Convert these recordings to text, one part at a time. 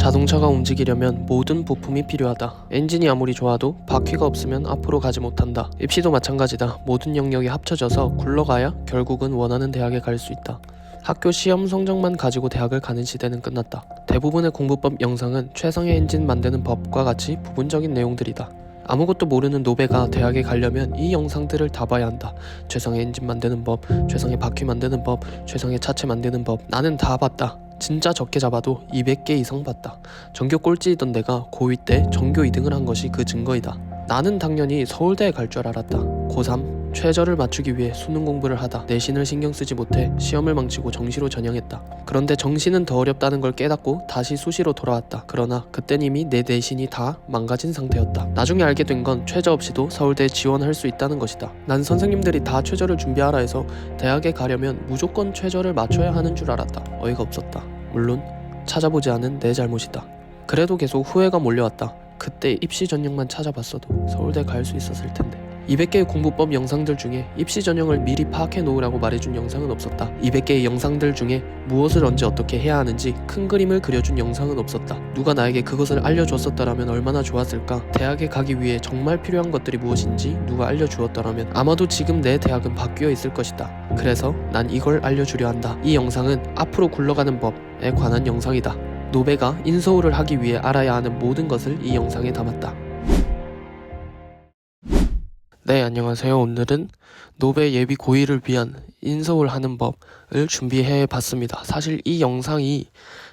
자동차가 움직이려면 모든 부품이 필요하다. 엔진이 아무리 좋아도 바퀴가 없으면 앞으로 가지 못한다. 입시도 마찬가지다. 모든 영역이 합쳐져서 굴러가야 결국은 원하는 대학에 갈 수 있다. 학교 시험 성적만 가지고 대학을 가는 시대는 끝났다. 대부분의 공부법 영상은 최상의 엔진 만드는 법과 같이 부분적인 내용들이다. 아무것도 모르는 노베가 대학에 가려면 이 영상들을 다 봐야 한다. 최상의 엔진 만드는 법, 최상의 바퀴 만드는 법, 최상의 차체 만드는 법. 나는 다 봤다. 진짜 적게 잡아도 200개 이상 봤다. 전교 꼴찌이던 내가 고2 때 전교 2등을 한 것이 그 증거이다. 나는 당연히 서울대에 갈 줄 알았다. 고3 최저를 맞추기 위해 수능 공부를 하다 내신을 신경 쓰지 못해 시험을 망치고 정시로 전향했다. 그런데 정시는 더 어렵다는 걸 깨닫고 다시 수시로 돌아왔다. 그러나 그땐 이미 내 내신이 다 망가진 상태였다. 나중에 알게 된 건 최저 없이도 서울대에 지원할 수 있다는 것이다. 난 선생님들이 다 최저를 준비하라 해서 대학에 가려면 무조건 최저를 맞춰야 하는 줄 알았다. 어이가 없었다. 물론 찾아보지 않은 내 잘못이다. 그래도 계속 후회가 몰려왔다. 그때 입시 전형만 찾아봤어도 서울대 갈 수 있었을 텐데. 200개의 공부법 영상들 중에 입시 전형을 미리 파악해 놓으라고 말해준 영상은 없었다. 200개의 영상들 중에 무엇을 언제 어떻게 해야 하는지 큰 그림을 그려준 영상은 없었다. 누가 나에게 그것을 알려줬었더라면 얼마나 좋았을까. 대학에 가기 위해 정말 필요한 것들이 무엇인지 누가 알려주었더라면 아마도 지금 내 대학은 바뀌어 있을 것이다. 그래서 난 이걸 알려주려 한다. 이 영상은 앞으로 굴러가는 법에 관한 영상이다. 노베가 인서울을 하기 위해 알아야 하는 모든 것을 이 영상에 담았다. 네, 안녕하세요. 오늘은 노베 예비 고1을 위한 인서울 하는 법을 준비해 봤습니다. 사실 이 영상이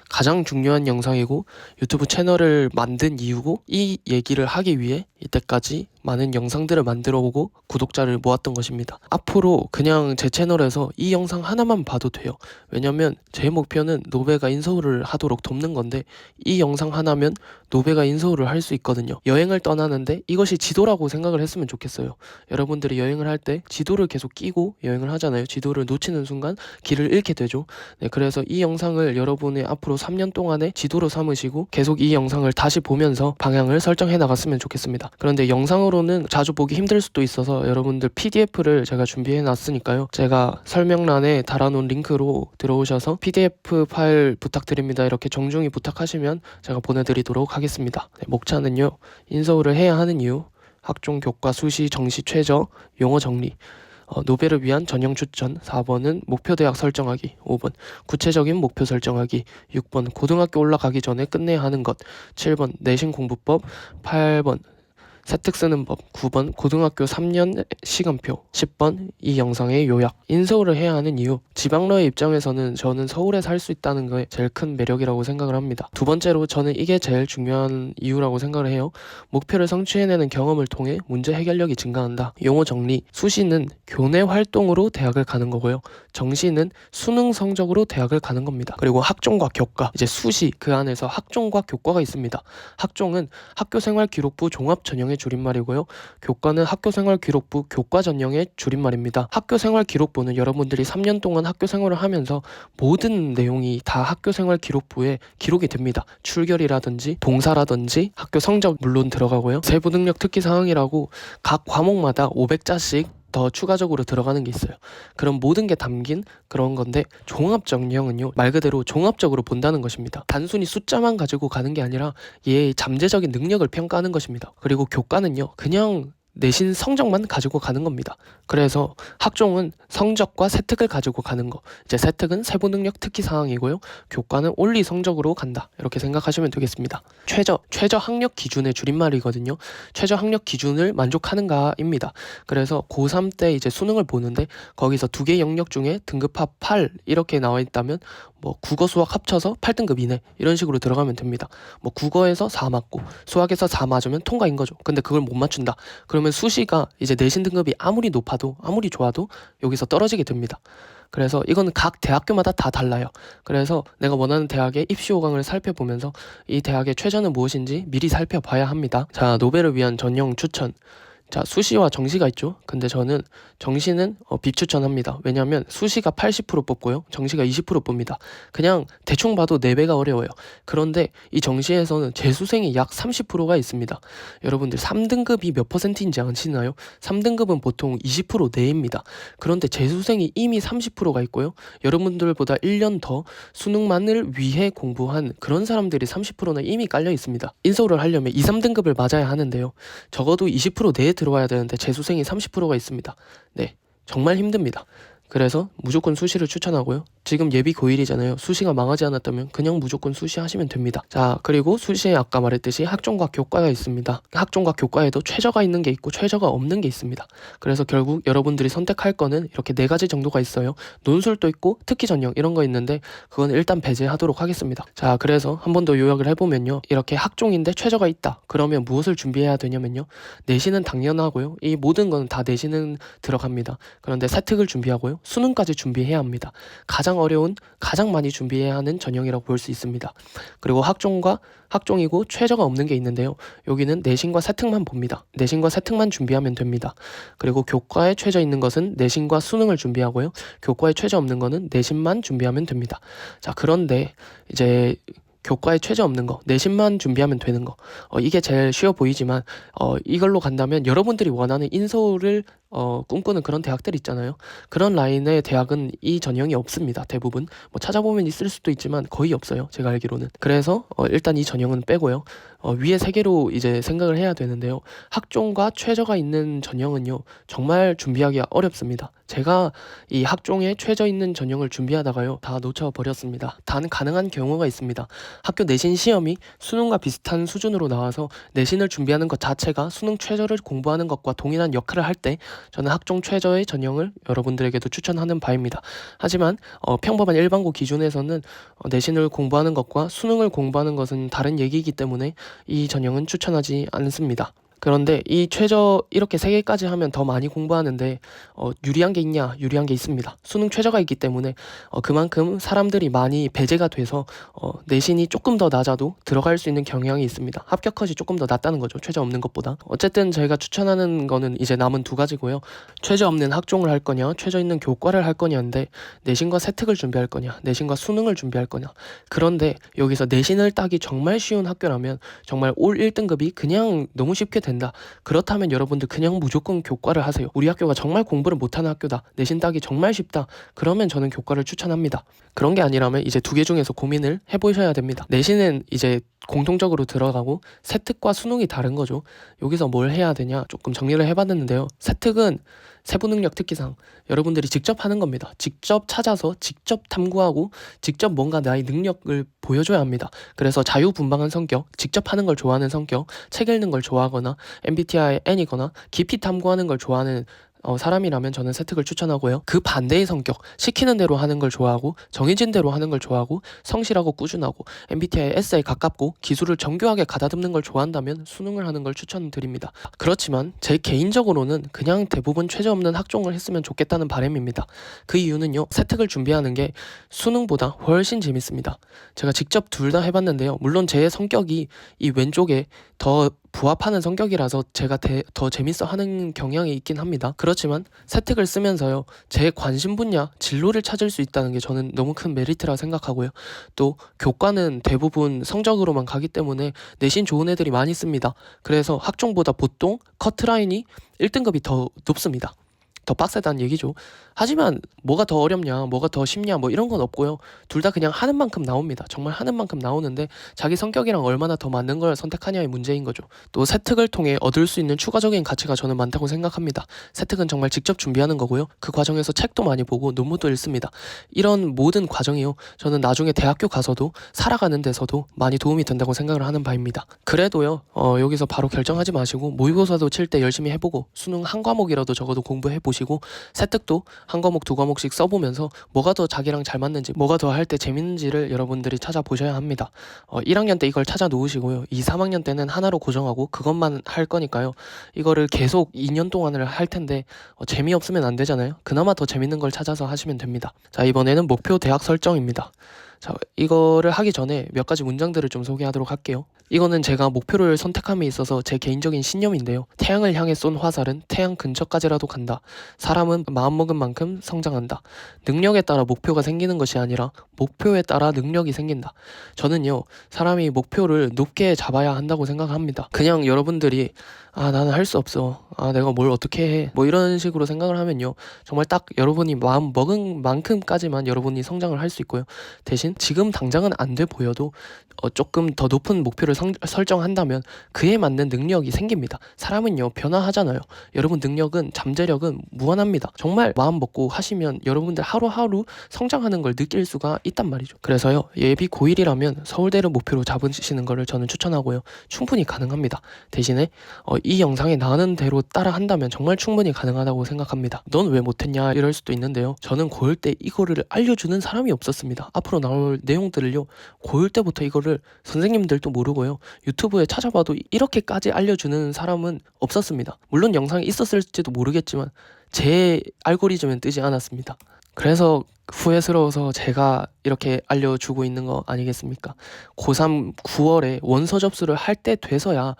가장 중요한 영상이고 유튜브 채널을 만든 이유고 이 얘기를 하기 위해 이때까지 많은 영상들을 만들어 오고 구독자를 모았던 것입니다. 앞으로 그냥 제 채널에서 이 영상 하나만 봐도 돼요. 왜냐면 제 목표는 노베가 인서울을 하도록 돕는 건데 이 영상 하나면 노베가 인서울을 할 수 있거든요. 여행을 떠나는데 이것이 지도라고 생각을 했으면 좋겠어요. 여러분들이 여행을 할 때 지도를 계속 끼고 여행을 하잖아요. 지도를 놓치는 순간 길을 잃게 되죠. 네, 그래서 이 영상을 여러분의 앞으로 3년 동안의 지도로 삼으시고 계속 이 영상을 다시 보면서 방향을 설정해 나갔으면 좋겠습니다. 그런데 영상으로는 자주 보기 힘들 수도 있어서 여러분들 PDF를 제가 준비해 놨으니까요. 제가 설명란에 달아놓은 링크로 들어오셔서 PDF 파일 부탁드립니다. 이렇게 정중히 부탁하시면 제가 보내드리도록 하겠습니다. 네, 목차는요. 인서울을 해야 하는 이유, 학종, 교과, 수시, 정시, 최저, 용어 정리, 노베를 위한 전형 추천, 4번은 목표 대학 설정하기, 5번 구체적인 목표 설정하기, 6번 고등학교 올라가기 전에 끝내야 하는 것, 7번 내신 공부법, 8번 세특 쓰는 법, 9번 고등학교 3년 시간표, 10번 이 영상의 요약. 인서울을 해야 하는 이유, 지방러의 입장에서는 저는 서울에 살 수 있다는 게 제일 큰 매력이라고 생각을 합니다. 두 번째로 저는 이게 제일 중요한 이유라고 생각을 해요. 목표를 성취해내는 경험을 통해 문제 해결력이 증가한다. 용어 정리, 수시는 교내 활동으로 대학을 가는 거고요. 정시는 수능 성적으로 대학을 가는 겁니다. 그리고 학종과 교과, 이제 수시 그 안에서 학종과 교과가 있습니다. 학종은 학교생활기록부 종합전형의 줄임말이고요. 교과는 학교생활기록부 교과전형의 줄임말입니다. 학교생활기록부는 여러분들이 3년 동안 학교생활을 하면서 모든 내용이 다 학교생활기록부에 기록이 됩니다. 출결이라든지 동사라든지 학교 성적 물론 들어가고요. 세부능력 특기사항이라고 각 과목마다 500자씩 더 추가적으로 들어가는 게 있어요. 그럼 모든 게 담긴 그런 건데 종합전형은요, 말 그대로 종합적으로 본다는 것입니다. 단순히 숫자만 가지고 가는 게 아니라 얘의 잠재적인 능력을 평가하는 것입니다. 그리고 교과는요, 그냥 내신 성적만 가지고 가는 겁니다. 그래서 학종은 성적과 세특을 가지고 가는 거, 이제 세특은 세부능력 특기사항이고요. 교과는 온리 성적으로 간다. 이렇게 생각하시면 되겠습니다. 최저 학력 기준의 줄임말이거든요. 최저 학력 기준을 만족하는가입니다. 그래서 고3 때 이제 수능을 보는데 거기서 두 개 영역 중에 등급합 8 이렇게 나와 있다면 뭐 국어 수학 합쳐서 8등급 이내 이런 식으로 들어가면 됩니다. 뭐 국어에서 4 맞고 수학에서 4 맞으면 통과인 거죠. 근데 그걸 못 맞춘다. 그러면 수시가 이제 내신 등급이 아무리 높아도 아무리 좋아도 여기서 떨어지게 됩니다. 그래서 이거는 각 대학교마다 다 달라요. 그래서 내가 원하는 대학의 입시 호강을 살펴보면서 이 대학의 최저는 무엇인지 미리 살펴봐야 합니다. 자, 노베를 위한 전형 추천. 자, 수시와 정시가 있죠. 근데 저는 정시는 비추천합니다. 왜냐하면 수시가 80% 뽑고요. 정시가 20% 뽑니다. 그냥 대충 봐도 4배가 어려워요. 그런데 이 정시에서는 재수생이 약 30%가 있습니다. 여러분들 3등급이 몇 퍼센트인지 아시나요? 3등급은 보통 20% 내입니다. 그런데 재수생이 이미 30%가 있고요. 여러분들보다 1년 더 수능만을 위해 공부한 그런 사람들이 30%나 이미 깔려 있습니다. 인서울을 하려면 2, 3등급을 맞아야 하는데요. 적어도 20% 내에 들어와야 되는데 재수생이 30%가 있습니다. 네, 정말 힘듭니다. 그래서 무조건 수시를 추천하고요. 지금 예비 고1이잖아요. 수시가 망하지 않았다면 그냥 무조건 수시 하시면 됩니다. 자, 그리고 수시에 아까 말했듯이 학종과 교과가 있습니다. 학종과 교과에도 최저가 있는 게 있고 최저가 없는 게 있습니다. 그래서 결국 여러분들이 선택할 거는 이렇게 4가지 정도가 있어요. 논술도 있고 특기 전형 이런 거 있는데 그건 일단 배제하도록 하겠습니다. 자, 그래서 한 번 더 요약을 해보면요. 이렇게 학종인데 최저가 있다. 그러면 무엇을 준비해야 되냐면요. 내신은 당연하고요. 이 모든 거는 다 내신은 들어갑니다. 그런데 세특을 준비하고요. 수능까지 준비해야 합니다. 가장 어려운, 가장 많이 준비해야 하는 전형이라고 볼 수 있습니다. 그리고 학종이고 최저가 없는 게 있는데요. 여기는 내신과 세특만 봅니다. 내신과 세특만 준비하면 됩니다. 그리고 교과에 최저 있는 것은 내신과 수능을 준비하고요. 교과에 최저 없는 거는 내신만 준비하면 됩니다. 자, 그런데 이제 교과에 최저 없는 거, 내신만 준비하면 되는 거. 이게 제일 쉬워 보이지만 이걸로 간다면 여러분들이 원하는 인서울을 꿈꾸는 그런 대학들 있잖아요. 그런 라인의 대학은 이 전형이 없습니다. 대부분. 뭐 찾아보면 있을 수도 있지만 거의 없어요. 제가 알기로는. 그래서 일단 이 전형은 빼고요. 위에 3개로 이제 생각을 해야 되는데요. 학종과 최저가 있는 전형은요. 정말 준비하기가 어렵습니다. 제가 이 학종에 최저 있는 전형을 준비하다가요. 다 놓쳐버렸습니다. 단 가능한 경우가 있습니다. 학교 내신 시험이 수능과 비슷한 수준으로 나와서 내신을 준비하는 것 자체가 수능 최저를 공부하는 것과 동일한 역할을 할 때 저는 학종 최저의 전형을 여러분들에게도 추천하는 바입니다. 하지만 평범한 일반고 기준에서는 내신을 공부하는 것과 수능을 공부하는 것은 다른 얘기이기 때문에 이 전형은 추천하지 않습니다. 그런데 이 최저 이렇게 3개까지 하면 더 많이 공부하는데 유리한 게 있냐? 유리한 게 있습니다. 수능 최저가 있기 때문에 그만큼 사람들이 많이 배제가 돼서 내신이 조금 더 낮아도 들어갈 수 있는 경향이 있습니다. 합격 컷이 조금 더 낮다는 거죠. 최저 없는 것보다. 어쨌든 제가 추천하는 거는 이제 남은 2가지고요. 최저 없는 학종을 할 거냐, 최저 있는 교과를 할 거냐인데 내신과 세특을 준비할 거냐, 내신과 수능을 준비할 거냐. 그런데 여기서 내신을 따기 정말 쉬운 학교라면 정말 올 1등급이 그냥 너무 쉽게 된다. 그렇다면 여러분들 그냥 무조건 교과를 하세요. 우리 학교가 정말 공부를 못하는 학교다. 내신 따기 정말 쉽다. 그러면 저는 교과를 추천합니다. 그런 게 아니라면 이제 2개 중에서 고민을 해보셔야 됩니다. 내신은 이제 공통적으로 들어가고 세특과 수능이 다른 거죠. 여기서 뭘 해야 되냐 조금 정리를 해봤는데요. 세특은 세부능력 특기상 여러분들이 직접 하는 겁니다. 직접 찾아서 직접 탐구하고 직접 뭔가 나의 능력을 보여줘야 합니다. 그래서 자유분방한 성격, 직접 하는 걸 좋아하는 성격, 책 읽는 걸 좋아하거나 MBTI N이거나 깊이 탐구하는 걸 좋아하는 사람이라면 저는 세특을 추천하고요. 그 반대의 성격, 시키는 대로 하는 걸 좋아하고 정해진 대로 하는 걸 좋아하고 성실하고 꾸준하고 MBTI S에 가깝고 기술을 정교하게 가다듬는 걸 좋아한다면 수능을 하는 걸 추천드립니다. 그렇지만 제 개인적으로는 그냥 대부분 최저 없는 학종을 했으면 좋겠다는 바람입니다. 그 이유는요. 세특을 준비하는 게 수능보다 훨씬 재밌습니다. 제가 직접 둘 다 해봤는데요. 물론 제 성격이 이 왼쪽에 더 부합하는 성격이라서 제가 더 재밌어 하는 경향이 있긴 합니다. 그렇지만 세특을 쓰면서요. 제 관심 분야, 진로를 찾을 수 있다는 게 저는 너무 큰 메리트라 생각하고요. 또 교과는 대부분 성적으로만 가기 때문에 내신 좋은 애들이 많이 씁니다. 그래서 학종보다 보통 커트라인이 1등급이 더 높습니다. 더 빡세다는 얘기죠. 하지만 뭐가 더 어렵냐, 뭐가 더 쉽냐 뭐 이런 건 없고요. 둘 다 그냥 하는 만큼 나옵니다. 정말 하는 만큼 나오는데 자기 성격이랑 얼마나 더 맞는 걸 선택하냐의 문제인 거죠. 또 세특을 통해 얻을 수 있는 추가적인 가치가 저는 많다고 생각합니다. 세특은 정말 직접 준비하는 거고요. 그 과정에서 책도 많이 보고 논문도 읽습니다. 이런 모든 과정이요. 저는 나중에 대학교 가서도 살아가는 데서도 많이 도움이 된다고 생각을 하는 바입니다. 그래도요. 여기서 바로 결정하지 마시고 모의고사도 칠 때 열심히 해보고 수능 한 과목이라도 적어도 공부해보시고 세특도 한 과목 2과목씩 써보면서 뭐가 더 자기랑 잘 맞는지 뭐가 더 할 때 재밌는지를 여러분들이 찾아보셔야 합니다. 1학년 때 이걸 찾아 놓으시고요. 2, 3학년 때는 하나로 고정하고 그것만 할 거니까요. 이거를 계속 2년 동안을 할 텐데 재미없으면 안 되잖아요. 그나마 더 재밌는 걸 찾아서 하시면 됩니다. 자, 이번에는 목표 대학 설정입니다. 자, 이거를 하기 전에 몇 가지 문장들을 좀 소개하도록 할게요. 이거는 제가 목표를 선택함에 있어서 제 개인적인 신념인데요. 태양을 향해 쏜 화살은 태양 근처까지라도 간다. 사람은 마음먹은 만큼 성장한다. 능력에 따라 목표가 생기는 것이 아니라 목표에 따라 능력이 생긴다. 저는요, 사람이 목표를 높게 잡아야 한다고 생각합니다. 그냥 여러분들이 나는 할 수 없어. 내가 뭘 어떻게 해. 뭐 이런 식으로 생각을 하면요. 정말 딱 여러분이 마음 먹은 만큼까지만 여러분이 성장을 할 수 있고요. 대신 지금 당장은 안 돼 보여도 조금 더 높은 목표를 설정한다면 그에 맞는 능력이 생깁니다. 사람은요, 변화하잖아요. 여러분 능력은, 잠재력은 무한합니다. 정말 마음 먹고 하시면 여러분들 하루하루 성장하는 걸 느낄 수가 있단 말이죠. 그래서요, 예비 고1이라면 서울대를 목표로 잡으시는 거를 저는 추천하고요. 충분히 가능합니다. 대신에 이 영상에 나오는 대로 따라 한다면 정말 충분히 가능하다고 생각합니다. 넌 왜 못했냐 이럴 수도 있는데요. 저는 고1 때 이거를 알려주는 사람이 없었습니다. 앞으로 나올 내용들을요, 고1 때부터 이거를 선생님들도 모르고요. 유튜브에 찾아봐도 이렇게까지 알려주는 사람은 없었습니다. 물론 영상이 있었을지도 모르겠지만 제 알고리즘엔 뜨지 않았습니다. 그래서 후회스러워서 제가 이렇게 알려주고 있는 거 아니겠습니까? 고3 9월에 원서 접수를 할 때 돼서야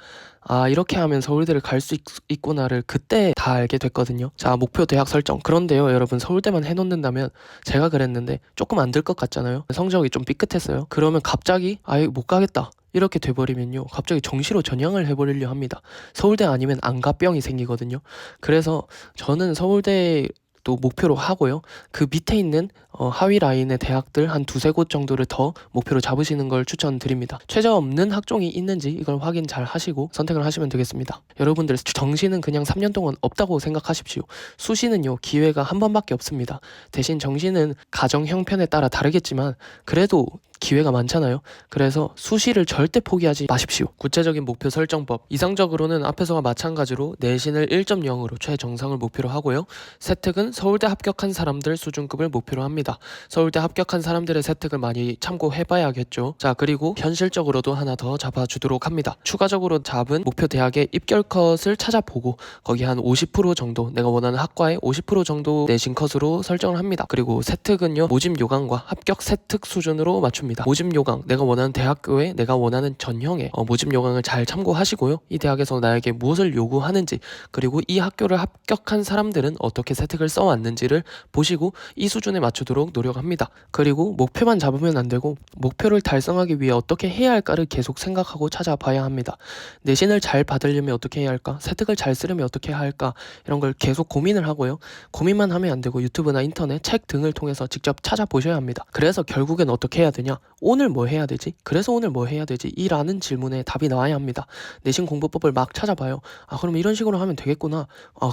이렇게 하면 서울대를 갈 수 있구나를 그때 다 알게 됐거든요. 자, 목표 대학 설정. 그런데요, 여러분, 서울대만 해놓는다면 제가 그랬는데 조금 안 될 것 같잖아요. 성적이 좀 삐끗했어요. 그러면 갑자기 못 가겠다 이렇게 돼버리면요, 갑자기 정시로 전향을 해버리려 합니다. 서울대 아니면 안가병이 생기거든요. 그래서 저는 서울대 또 목표로 하고요. 그 밑에 있는 하위 라인의 대학들 한 두세 곳 정도를 더 목표로 잡으시는 걸 추천드립니다. 최저 없는 학종이 있는지 이걸 확인 잘 하시고 선택을 하시면 되겠습니다. 여러분들 정시는 그냥 3년 동안 없다고 생각하십시오. 수시는요, 기회가 한 번밖에 없습니다. 대신 정시는 가정 형편에 따라 다르겠지만 그래도 기회가 많잖아요. 그래서 수시를 절대 포기하지 마십시오. 구체적인 목표 설정법. 이상적으로는 앞에서와 마찬가지로 내신을 1.0으로 최정상을 목표로 하고요. 세특은 서울대 합격한 사람들 수준급을 목표로 합니다. 서울대 합격한 사람들의 세특을 많이 참고해봐야겠죠. 자, 그리고 현실적으로도 하나 더 잡아주도록 합니다. 추가적으로 잡은 목표 대학의 입결 컷을 찾아보고 거기 한 50% 정도, 내가 원하는 학과의 50% 정도 내신 컷으로 설정을 합니다. 그리고 세특은요, 모집 요강과 합격 세특 수준으로 맞춥니다. 모집 요강, 내가 원하는 대학교에 내가 원하는 전형의 모집 요강을 잘 참고하시고요. 이 대학에서 나에게 무엇을 요구하는지, 그리고 이 학교를 합격한 사람들은 어떻게 세특을 써왔는지를 보시고 이 수준에 맞추도록 노력합니다. 그리고 목표만 잡으면 안 되고 목표를 달성하기 위해 어떻게 해야 할까를 계속 생각하고 찾아봐야 합니다. 내신을 잘 받으려면 어떻게 해야 할까? 세특을 잘 쓰려면 어떻게 해야 할까? 이런 걸 계속 고민을 하고요. 고민만 하면 안 되고 유튜브나 인터넷, 책 등을 통해서 직접 찾아보셔야 합니다. 그래서 결국엔 어떻게 해야 되냐? 오늘 뭐 해야 되지? 그래서 오늘 뭐 해야 되지? 이라는 질문에 답이 나와야 합니다. 내신 공부법을 막 찾아봐요. 그럼 이런 식으로 하면 되겠구나.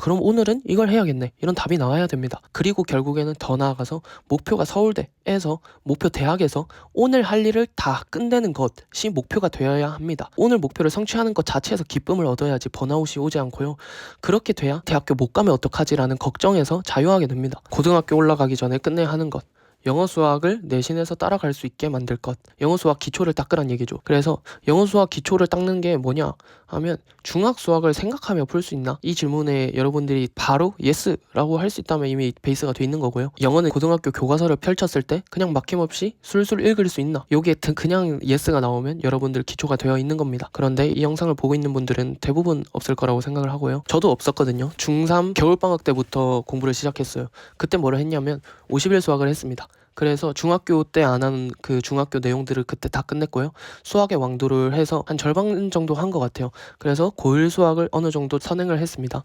그럼 오늘은 이걸 해야겠네. 이런 답이 나와야 됩니다. 그리고 결국에는 더 나아가서 목표가 서울대에서, 목표 대학에서 오늘 할 일을 다 끝내는 것이 목표가 되어야 합니다. 오늘 목표를 성취하는 것 자체에서 기쁨을 얻어야지 번아웃이 오지 않고요. 그렇게 돼야 대학교 못 가면 어떡하지라는 걱정에서 자유하게 됩니다. 고등학교 올라가기 전에 끝내야 하는 것. 영어 수학을 내신에서 따라갈 수 있게 만들 것. 영어 수학 기초를 닦으란 얘기죠. 그래서 영어 수학 기초를 닦는 게 뭐냐 하면 중학 수학을 생각하며 풀 수 있나? 이 질문에 여러분들이 바로 예스라고 할 수 있다면 이미 베이스가 돼 있는 거고요. 영어는 고등학교 교과서를 펼쳤을 때 그냥 막힘없이 술술 읽을 수 있나? 요게 그냥 예스가 나오면 여러분들 기초가 되어 있는 겁니다. 그런데 이 영상을 보고 있는 분들은 대부분 없을 거라고 생각을 하고요. 저도 없었거든요. 중3 겨울방학 때부터 공부를 시작했어요. 그때 뭐를 했냐면 50일 수학을 했습니다. 그래서 중학교 때 안 한 그 중학교 내용들을 그때 다 끝냈고요. 수학의 왕도를 해서 한 절반 정도 한 것 같아요. 그래서 고1 수학을 어느 정도 선행을 했습니다.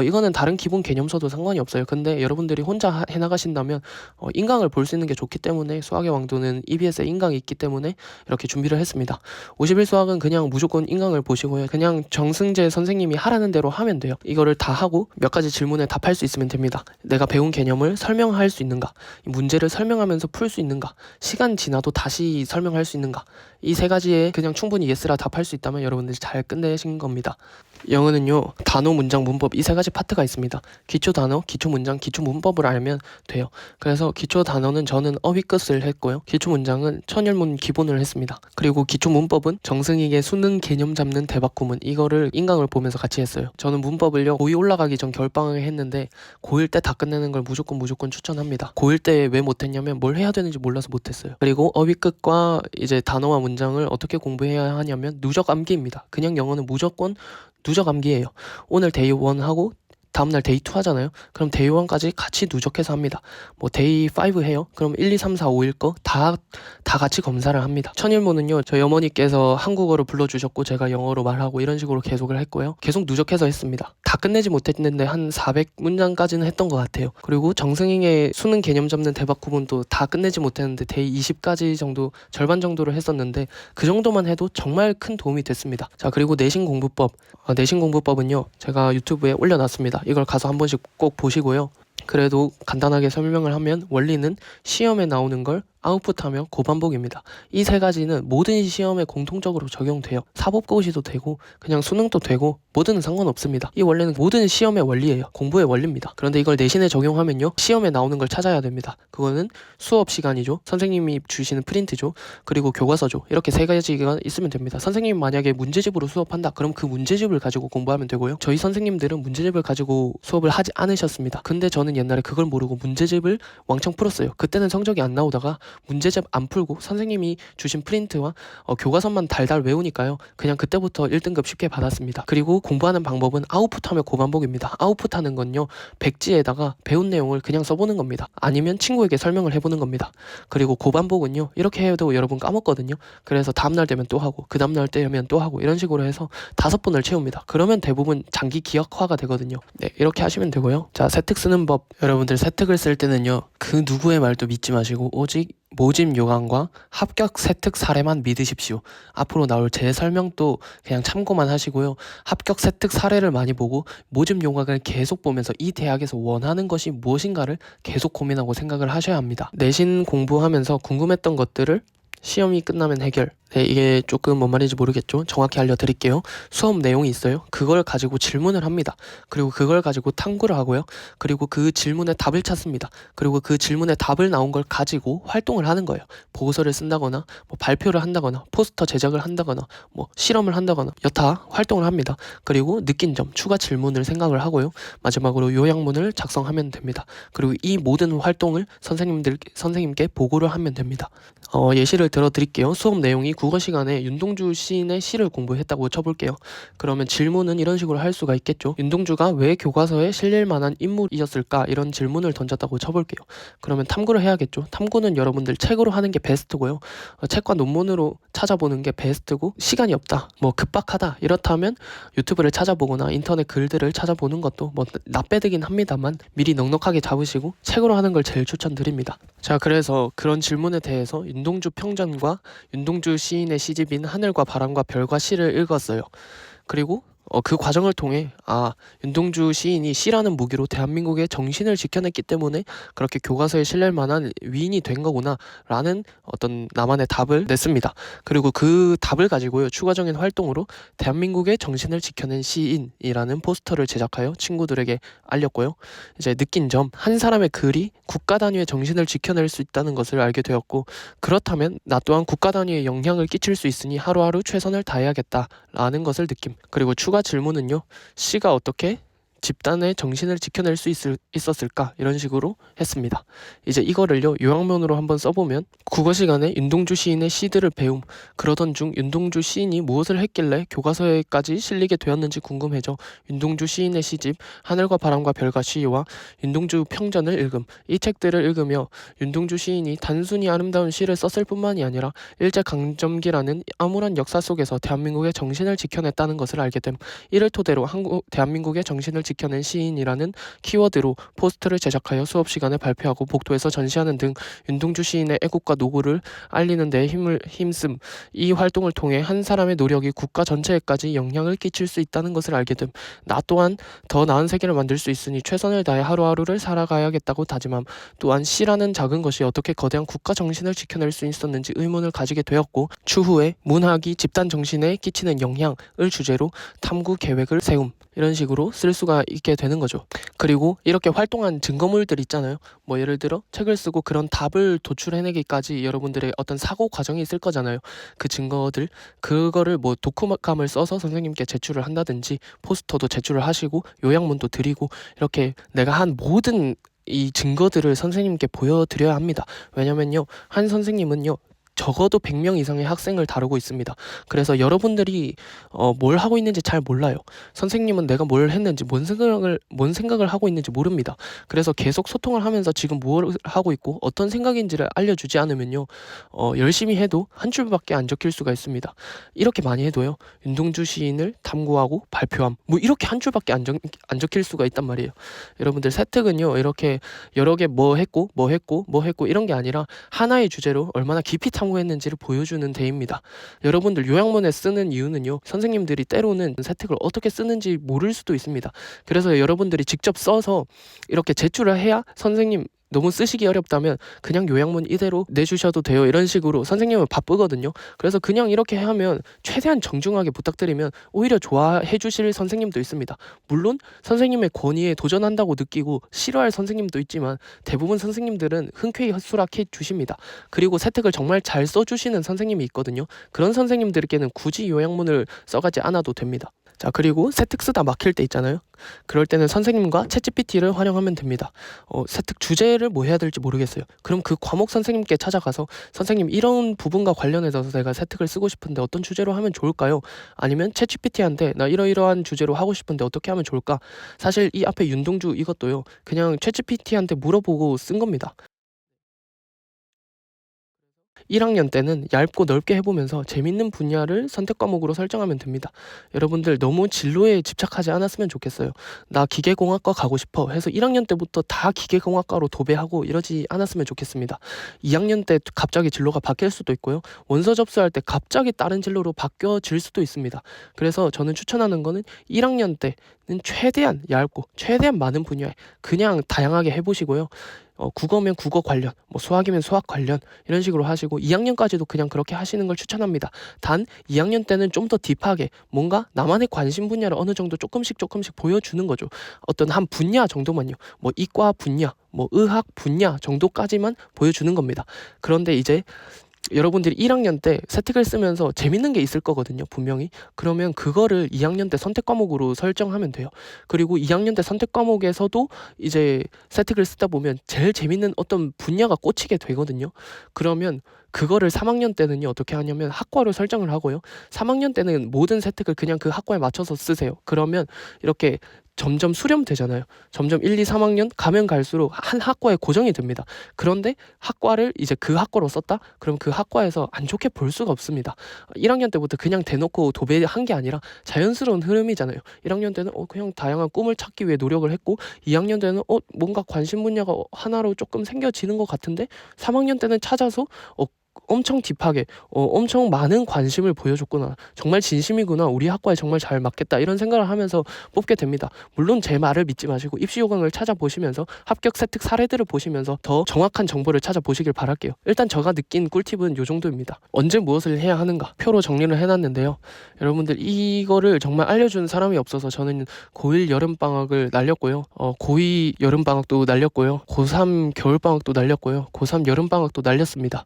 이거는 다른 기본 개념서도 상관이 없어요. 근데 여러분들이 혼자 해나가신다면 인강을 볼 수 있는 게 좋기 때문에, 수학의 왕도는 EBS에 인강이 있기 때문에 이렇게 준비를 했습니다. 50일 수학은 그냥 무조건 인강을 보시고요. 그냥 정승재 선생님이 하라는 대로 하면 돼요. 이거를 다 하고 몇 가지 질문에 답할 수 있으면 됩니다. 내가 배운 개념을 설명할 수 있는가? 문제를 설명하면서 풀 수 있는가? 시간 지나도 다시 설명할 수 있는가? 이 세 가지에 그냥 충분히 예스라 답할 수 있다면 여러분들이 잘 끝내신 겁니다. 영어는요, 단어, 문장, 문법 이 세 가지 파트가 있습니다. 기초 단어, 기초 문장, 기초 문법을 알면 돼요. 그래서 기초 단어는 저는 어휘 끝을 했고요. 기초 문장은 천일문 기본을 했습니다. 그리고 기초 문법은 정승익의 수능 개념 잡는 대박 구문, 이거를 인강을 보면서 같이 했어요. 저는 문법을요, 고2 올라가기 전 겨울방학에 했는데 고1 때 다 끝내는 걸 무조건 추천합니다. 고1 때 왜 못했냐면 뭘 해야 되는지 몰라서 못했어요. 그리고 어휘 끝과 이제 단어와 문장을 어떻게 공부해야 하냐면 누적 암기입니다. 그냥 영어는 무조건 누적 암기예요. 오늘 데이 1 하고 다음날 데이 2 하잖아요. 그럼 데이 1까지 같이 누적해서 합니다. 뭐 데이 5 해요. 그럼 1, 2, 3, 4, 5일 거 다 같이 검사를 합니다. 천일모는요, 저희 어머니께서 한국어로 불러주셨고 제가 영어로 말하고 이런 식으로 계속을 했고요. 계속 누적해서 했습니다. 다 끝내지 못했는데 한 400문장까지는 했던 것 같아요. 그리고 정승익의 수능 개념 잡는 대박 구문도 다 끝내지 못했는데 데이 20까지 정도, 절반 정도를 했었는데 그 정도만 해도 정말 큰 도움이 됐습니다. 자, 그리고 내신 공부법. 내신 공부법은요, 제가 유튜브에 올려놨습니다. 이걸 가서 한 번씩 꼭 보시고요. 그래도 간단하게 설명을 하면 원리는 시험에 나오는 걸 아웃풋하며 고반복입니다. 이 세 가지는 모든 시험에 공통적으로 적용돼요. 사법고시도 되고 그냥 수능도 되고 뭐든 상관없습니다. 이 원리는 모든 시험의 원리예요. 공부의 원리입니다. 그런데 이걸 내신에 적용하면요, 시험에 나오는 걸 찾아야 됩니다. 그거는 수업 시간이죠, 선생님이 주시는 프린트죠, 그리고 교과서죠. 이렇게 세 가지가 있으면 됩니다. 선생님이 만약에 문제집으로 수업한다, 그럼 그 문제집을 가지고 공부하면 되고요. 저희 선생님들은 문제집을 가지고 수업을 하지 않으셨습니다. 근데 저는 옛날에 그걸 모르고 문제집을 왕창 풀었어요. 그때는 성적이 안 나오다가 문제집 안 풀고 선생님이 주신 프린트와 교과서만 달달 외우니까요, 그냥 그때부터 1등급 쉽게 받았습니다. 그리고 공부하는 방법은 아웃풋하며 고반복입니다. 아웃풋하는 건요, 백지에다가 배운 내용을 그냥 써보는 겁니다. 아니면 친구에게 설명을 해보는 겁니다. 그리고 고반복은요, 이렇게 해도 여러분 까먹거든요. 그래서 다음날 되면 또 하고 그 다음날 되면 또 하고 이런 식으로 해서 5번을 채웁니다. 그러면 대부분 장기 기억화가 되거든요. 네, 이렇게 하시면 되고요. 자, 세특 쓰는 법. 여러분들 세특을 쓸 때는요, 그 누구의 말도 믿지 마시고 오직 모집 요강과 합격 세특 사례만 믿으십시오. 앞으로 나올 제 설명도 그냥 참고만 하시고요. 합격 세특 사례를 많이 보고 모집 요강을 계속 보면서 이 대학에서 원하는 것이 무엇인가를 계속 고민하고 생각을 하셔야 합니다. 내신 공부하면서 궁금했던 것들을 시험이 끝나면 해결. 네, 이게 조금 뭔 말인지 모르겠죠? 정확히 알려드릴게요. 수업 내용이 있어요. 그걸 가지고 질문을 합니다. 그리고 그걸 가지고 탐구를 하고요. 그리고 그 질문에 답을 찾습니다. 그리고 그 질문에 답을 나온 걸 가지고 활동을 하는 거예요. 보고서를 쓴다거나 뭐 발표를 한다거나 포스터 제작을 한다거나 뭐 실험을 한다거나 여타 활동을 합니다. 그리고 느낀 점, 추가 질문을 생각을 하고요. 마지막으로 요약문을 작성하면 됩니다. 그리고 이 모든 활동을 선생님께 보고를 하면 됩니다. 예시를 들어드릴게요. 수업 내용이 국어 시간에 윤동주 시인의 시를 공부했다고 쳐볼게요. 그러면 질문은 이런 식으로 할 수가 있겠죠. 윤동주가 왜 교과서에 실릴 만한 인물이었을까? 이런 질문을 던졌다고 쳐볼게요. 그러면 탐구를 해야겠죠. 탐구는 여러분들 책으로 하는 게 베스트고요. 책과 논문으로 찾아보는 게 베스트고, 시간이 없다, 뭐 급박하다 이렇다면 유튜브를 찾아보거나 인터넷 글들을 찾아보는 것도 뭐 나빼드긴 합니다만 미리 넉넉하게 잡으시고 책으로 하는 걸 제일 추천드립니다. 자, 그래서 그런 질문에 대해서 윤동주 평전과 윤동주 시인의 시집인 하늘과 바람과 별과 시를 읽었어요. 그리고 그 과정을 통해 윤동주 시인이 시라는 무기로 대한민국의 정신을 지켜냈기 때문에 그렇게 교과서에 실릴 만한 위인이 된 거구나 라는 어떤 나만의 답을 냈습니다. 그리고 그 답을 가지고요, 추가적인 활동으로 대한민국의 정신을 지켜낸 시인이라는 포스터를 제작하여 친구들에게 알렸고요. 이제 느낀 점, 한 사람의 글이 국가 단위의 정신을 지켜낼 수 있다는 것을 알게 되었고, 그렇다면 나 또한 국가 단위의 영향을 끼칠 수 있으니 하루하루 최선을 다해야겠다라는 것을 느낌. 그리고 추가 질문은요, 시가 어떻게 집단의 정신을 지켜낼 수 있었을까? 이런 식으로 했습니다. 이제 이거를요, 요약문으로 한번 써보면, 국어 시간에 윤동주 시인의 시들을 배움. 그러던 중 윤동주 시인이 무엇을 했길래 교과서에까지 실리게 되었는지 궁금해져 윤동주 시인의 시집 하늘과 바람과 별과 시와 윤동주 평전을 읽음. 이 책들을 읽으며 윤동주 시인이 단순히 아름다운 시를 썼을 뿐만이 아니라 일제강점기라는 암울한 역사 속에서 대한민국의 정신을 지켜냈다는 것을 알게 됨. 이를 토대로 대한민국의 정신을 지켜낸 시인이라는 키워드로 포스터를 제작하여 수업 시간에 발표하고 복도에서 전시하는 등 윤동주 시인의 애국과 노고를 알리는 데 힘씀. 이 활동을 통해 한 사람의 노력이 국가 전체에까지 영향을 끼칠 수 있다는 것을 알게 됨. 나 또한 더 나은 세계를 만들 수 있으니 최선을 다해 하루하루를 살아가야겠다고 다짐함. 또한 시라는 작은 것이 어떻게 거대한 국가 정신을 지켜낼 수 있었는지 의문을 가지게 되었고, 추후에 문학이 집단 정신에 끼치는 영향을 주제로 탐구 계획을 세움. 이런 식으로 쓸 수가 있게 되는 거죠. 그리고 이렇게 활동한 증거물들 있잖아요. 뭐 예를 들어 책을 쓰고 그런 답을 도출해내기까지 여러분들의 어떤 사고 과정이 있을 거잖아요. 그 증거들, 그거를 뭐 독후감을 써서 선생님께 제출을 한다든지 포스터도 제출을 하시고 요약문도 드리고, 이렇게 내가 한 모든 이 증거들을 선생님께 보여드려야 합니다. 왜냐면요, 한 선생님은요 적어도 100명 이상의 학생을 다루고 있습니다. 그래서 여러분들이 뭘 하고 있는지 잘 몰라요. 선생님은 내가 뭘 했는지, 뭔 생각을 하고 있는지 모릅니다. 그래서 계속 소통을 하면서 지금 뭘 하고 있고 어떤 생각인지를 알려주지 않으면요, 열심히 해도 한 줄밖에 안 적힐 수가 있습니다. 이렇게 많이 해도요, 윤동주 시인을 탐구하고 발표함, 뭐 이렇게 한 줄밖에 안 적힐 수가 있단 말이에요. 여러분들 세특은요, 이렇게 여러 개 뭐 했고 이런 게 아니라 하나의 주제로 얼마나 깊이 탐구했는지를 보여주는 데입니다. 여러분들 요약문에 쓰는 이유는요, 선생님들이 때로는 세특을 어떻게 쓰는지 모를 수도 있습니다. 그래서 여러분들이 직접 써서 이렇게 제출을 해야, 선생님 너무 쓰시기 어렵다면 그냥 요약문 이대로 내주셔도 돼요, 이런 식으로. 선생님은 바쁘거든요. 그래서 그냥 이렇게 하면 최대한 정중하게 부탁드리면 오히려 좋아해 주실 선생님도 있습니다. 물론 선생님의 권위에 도전한다고 느끼고 싫어할 선생님도 있지만 대부분 선생님들은 흔쾌히 수락해 주십니다. 그리고 세특을 정말 잘 써주시는 선생님이 있거든요. 그런 선생님들께는 굳이 요약문을 써가지 않아도 됩니다. 자, 그리고 세특 쓰다 막힐 때 있잖아요. 그럴 때는 선생님과 챗GPT를 활용하면 됩니다. 세특 주제를 뭐 해야 될지 모르겠어요. 그럼 그 과목 선생님께 찾아가서, 선생님 이런 부분과 관련해서 내가 세특을 쓰고 싶은데 어떤 주제로 하면 좋을까요? 아니면 챗GPT한테 나 이러이러한 주제로 하고 싶은데 어떻게 하면 좋을까? 사실 이 앞에 윤동주 이것도요, 그냥 챗GPT한테 물어보고 쓴 겁니다. 1학년 때는 얇고 넓게 해보면서 재밌는 분야를 선택 과목으로 설정하면 됩니다. 여러분들 너무 진로에 집착하지 않았으면 좋겠어요. 나 기계공학과 가고 싶어 해서 1학년 때부터 다 기계공학과로 도배하고 이러지 않았으면 좋겠습니다. 2학년 때 갑자기 진로가 바뀔 수도 있고요. 원서 접수할 때 갑자기 다른 진로로 바뀌어질 수도 있습니다. 그래서 저는 추천하는 거는 1학년 때는 최대한 얇고 최대한 많은 분야에 그냥 다양하게 해보시고요. 국어면 국어 관련, 뭐 수학이면 수학 관련, 이런 식으로 하시고 2학년까지도 그냥 그렇게 하시는 걸 추천합니다. 단 2학년 때는 좀 더 딥하게 뭔가 나만의 관심 분야를 어느 정도 조금씩 보여주는 거죠. 어떤 한 분야 정도만요. 뭐 이과 분야, 뭐 의학 분야 정도까지만 보여주는 겁니다. 그런데 이제 여러분들이 1학년 때 세특을 쓰면서 재밌는 게 있을 거거든요, 분명히. 그러면 그거를 2학년 때 선택 과목으로 설정하면 돼요. 그리고 2학년 때 선택 과목에서도 이제 세특을 쓰다 보면 제일 재밌는 어떤 분야가 꽂히게 되거든요. 그러면 그거를 3학년 때는요, 어떻게 하냐면 학과로 설정을 하고요. 3학년 때는 모든 세특을 그냥 그 학과에 맞춰서 쓰세요. 그러면 이렇게 점점 수렴되잖아요. 점점 1, 2, 3학년 가면 갈수록 한 학과에 고정이 됩니다. 그런데 학과를 이제 그 학과로 썼다? 그럼 그 학과에서 안 좋게 볼 수가 없습니다. 1학년 때부터 그냥 대놓고 도배한 게 아니라 자연스러운 흐름이잖아요. 1학년 때는 그냥 다양한 꿈을 찾기 위해 노력을 했고, 2학년 때는 뭔가 관심 분야가 하나로 조금 생겨지는 것 같은데, 3학년 때는 찾아서 엄청 딥하게 엄청 많은 관심을 보여줬구나, 정말 진심이구나, 우리 학과에 정말 잘 맞겠다, 이런 생각을 하면서 뽑게 됩니다. 물론 제 말을 믿지 마시고 입시 요강을 찾아보시면서 합격 세특 사례들을 보시면서 더 정확한 정보를 찾아보시길 바랄게요. 일단 제가 느낀 꿀팁은 요 정도입니다. 언제 무엇을 해야 하는가 표로 정리를 해놨는데요. 여러분들 이거를 정말 알려준 사람이 없어서 저는 고1 여름방학을 날렸고요, 고2 여름방학도 날렸고요, 고3 겨울방학도 날렸고요, 고3 여름방학도 날렸습니다.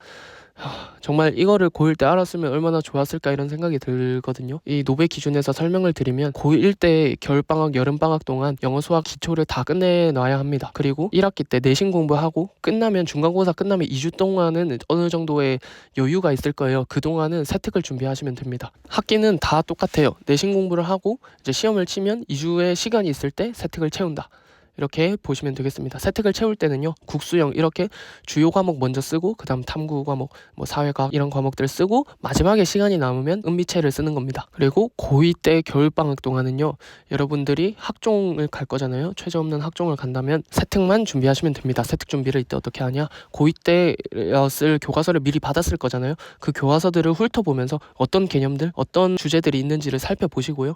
정말 이거를 고1 때 알았으면 얼마나 좋았을까, 이런 생각이 들거든요. 이 노베 기준에서 설명을 드리면 고1 때 겨울방학, 여름방학 동안 영어, 수학 기초를 다 끝내놔야 합니다. 그리고 1학기 때 내신 공부하고 끝나면, 중간고사 끝나면 2주 동안은 어느 정도의 여유가 있을 거예요. 그동안은 세특을 준비하시면 됩니다. 학기는 다 똑같아요. 내신 공부를 하고 이제 시험을 치면 2주의 시간이 있을 때 세특을 채운다, 이렇게 보시면 되겠습니다. 세특을 채울 때는요, 국수형 이렇게 주요 과목 먼저 쓰고 그 다음 탐구 과목, 뭐 사회과학 이런 과목들 쓰고 마지막에 시간이 남으면 은비체를 쓰는 겁니다. 그리고 고2 때 겨울방학 동안은요, 여러분들이 학종을 갈 거잖아요. 최저 없는 학종을 간다면 세특만 준비하시면 됩니다. 세특 준비를 이때 어떻게 하냐, 고2 때 쓸 교과서를 미리 받았을 거잖아요. 그 교과서들을 훑어보면서 어떤 개념들, 어떤 주제들이 있는지를 살펴보시고요.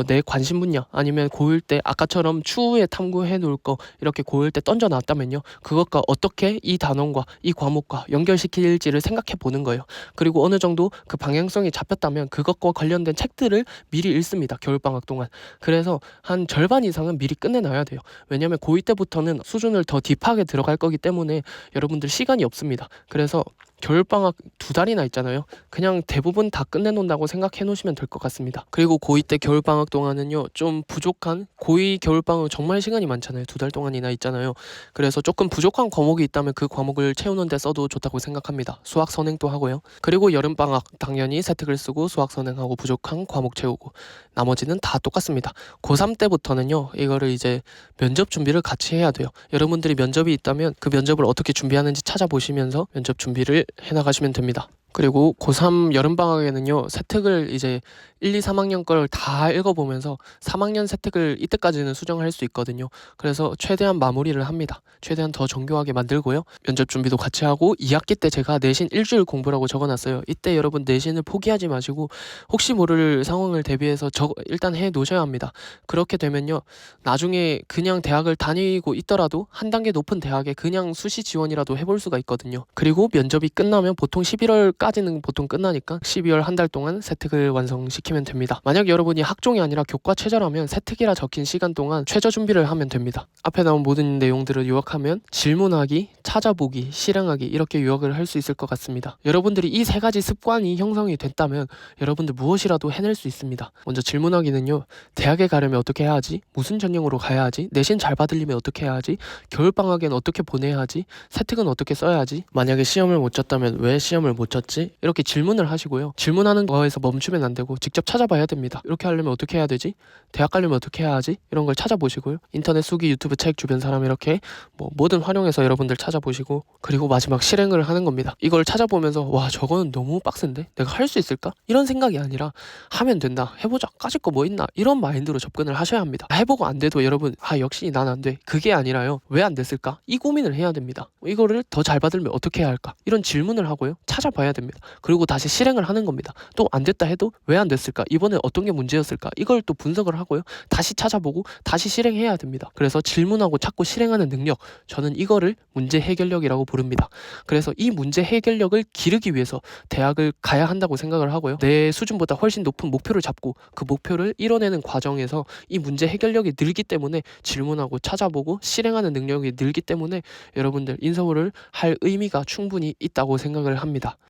내 관심 분야 아니면 고1 때 아까처럼 추후에 탐구해 놓을 거 이렇게 고1 때 던져 놨다면요, 그것과 어떻게 이 단원과 이 과목과 연결시킬지를 생각해 보는 거예요. 그리고 어느 정도 그 방향성이 잡혔다면 그것과 관련된 책들을 미리 읽습니다. 겨울방학 동안. 그래서 한 절반 이상은 미리 끝내놔야 돼요. 왜냐하면 고2 때부터는 수준을 더 딥하게 들어갈 거기 때문에 여러분들 시간이 없습니다. 그래서 겨울방학 2달이나 있잖아요. 그냥 대부분 다 끝내놓는다고 생각해 놓으시면 될 것 같습니다. 그리고 고2 때 겨울방학 동안은요, 좀 부족한, 고2 겨울방학 정말 시간이 많잖아요. 2달 동안이나 있잖아요. 그래서 조금 부족한 과목이 있다면 그 과목을 채우는 데 써도 좋다고 생각합니다. 수학 선행도 하고요. 그리고 여름방학 당연히 세특을 쓰고 수학 선행하고 부족한 과목 채우고, 나머지는 다 똑같습니다. 고3 때부터는요, 이거를 이제 면접 준비를 같이 해야 돼요. 여러분들이 면접이 있다면 그 면접을 어떻게 준비하는지 찾아보시면서 면접 준비를 해나가시면 됩니다. 그리고 고3 여름방학에는요, 세특을 이제 1, 2, 3학년 걸 다 읽어보면서 3학년 세특을 이때까지는 수정할 수 있거든요. 그래서 최대한 마무리를 합니다. 최대한 더 정교하게 만들고요. 면접 준비도 같이 하고, 2학기 때 제가 내신 일주일 공부라고 적어놨어요. 이때 여러분 내신을 포기하지 마시고 혹시 모를 상황을 대비해서 일단 해 놓으셔야 합니다. 그렇게 되면요, 나중에 그냥 대학을 다니고 있더라도 한 단계 높은 대학에 그냥 수시 지원이라도 해볼 수가 있거든요. 그리고 면접이 끝나면 보통 11월까지는 보통 끝나니까 12월 한 달 동안 세특을 완성시키면 됩니다. 만약 여러분이 학종이 아니라 교과 최저라면 세특이라 적힌 시간 동안 최저 준비를 하면 됩니다. 앞에 나온 모든 내용들을 요약하면 질문하기, 찾아보기, 실행하기 이렇게 요약을 할 수 있을 것 같습니다. 여러분들이 이 세 가지 습관이 형성이 됐다면 여러분들 무엇이라도 해낼 수 있습니다. 먼저 질문하기는요, 대학에 가려면 어떻게 해야 하지? 무슨 전형으로 가야 하지? 내신 잘 받으려면 어떻게 해야 하지? 겨울방학엔 어떻게 보내야 하지? 세특은 어떻게 써야 하지? 만약에 시험을 못 쳤다면 왜 시험을 못 쳤지? 이렇게 질문을 하시고요. 질문하는 거에서 멈추면 안 되고 직접 찾아봐야 됩니다. 이렇게 하려면 어떻게 해야 되지? 대학 가려면 어떻게 해야 하지? 이런 걸 찾아보시고요. 인터넷 수기, 유튜브 책, 주변 사람 이렇게 뭐든 활용해서 여러분들 찾아보시고, 그리고 마지막 실행을 하는 겁니다. 이걸 찾아보면서 와, 저거는 너무 빡센데? 내가 할 수 있을까? 이런 생각이 아니라 하면 된다, 해보자, 까짓 거 뭐 있나, 이런 마인드로 접근을 하셔야 합니다. 해보고 안 돼도 여러분 역시 난 안 돼, 그게 아니라요, 왜 안 됐을까? 이 고민을 해야 됩니다. 이거를 더 잘 받으려면 어떻게 해야 할까? 이런 질문을 하고요, 찾아봐야 됩니다. 그리고 다시 실행을 하는 겁니다. 또 안 됐다 해도 왜 안 됐을까? 이번에 어떤 게 문제였을까? 이걸 또 분석을 하고요, 다시 찾아보고 다시 실행해야 됩니다. 그래서 질문하고 찾고 실행하는 능력, 저는 이거를 문제 해결력이라고 부릅니다. 그래서 이 문제 해결력을 기르기 위해서 대학을 가야 한다고 생각을 하고요, 내 수준보다 훨씬 높은 목표를 잡고 그 목표를 이뤄내는 과정에서 이 문제 해결력이 늘기 때문에 질문하고 찾아보고 실행하는 능력이 늘기 때문에 여러분들 인서울을 할 의미가 충분히 있다고 생각을 합니다.